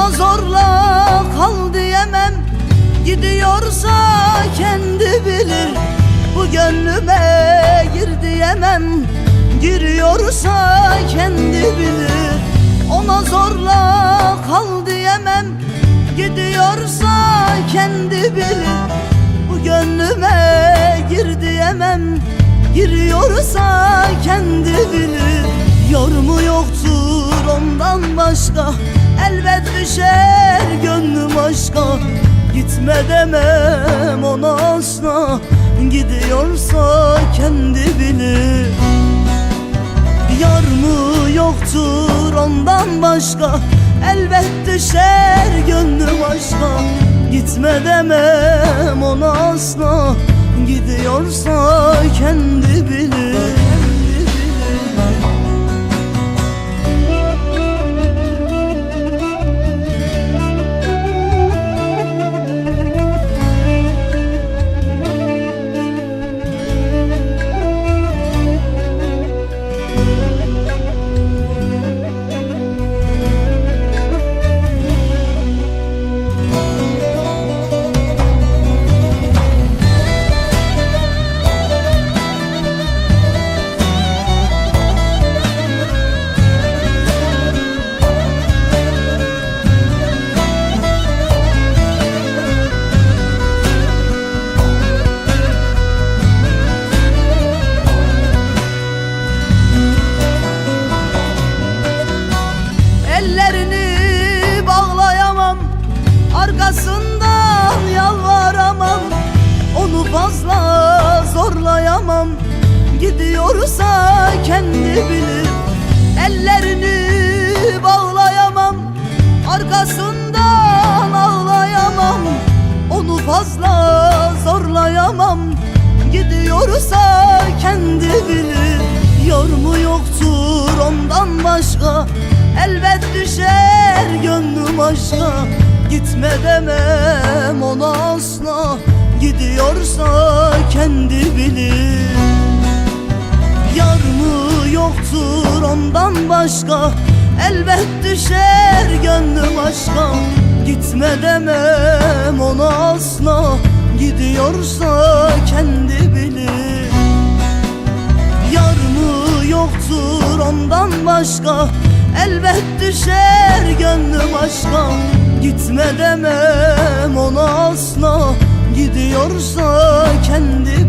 Ona zorla kal diyemem, gidiyorsa kendi bilir. Bu gönlüme gir diyemem, giriyorsa kendi bilir. Ona zorla kal diyemem, gidiyorsa kendi bilir. Bu gönlüme gir diyemem, giriyorsa kendi bilir. Yar mı yoktur ondan başka, elbet düşer gönlüm aşka. Gitme demem ona asla, gidiyorsa kendi bilir. Yar mı yoktur ondan başka, elbet düşer gönlüm aşka. Gitme demem ona asla, gidiyorsa kendi bilir. Ellerini bağlayamam, arkasından yalvaramam. Onu fazla zorlayamam, gidiyorsa kendi bilir. Ellerini bağlayamam, arkasından ağlayamam. Onu fazla zorlayamam, gidiyorsa kendi bilir. Yar mı yoktur ondan başka, elbet düşer gönlüm aşka. Gitme demem ona asla, gidiyorsa kendi bilir. Yar mı yoktur ondan başka, elbet düşer gönlüm aşka. Gitme demem ona asla, gidiyorsa kendi bilir. Yar mı yoktur ondan başka, elbet düşer gönlüm aşka. Gitme demem ona asla, gidiyorsa kendi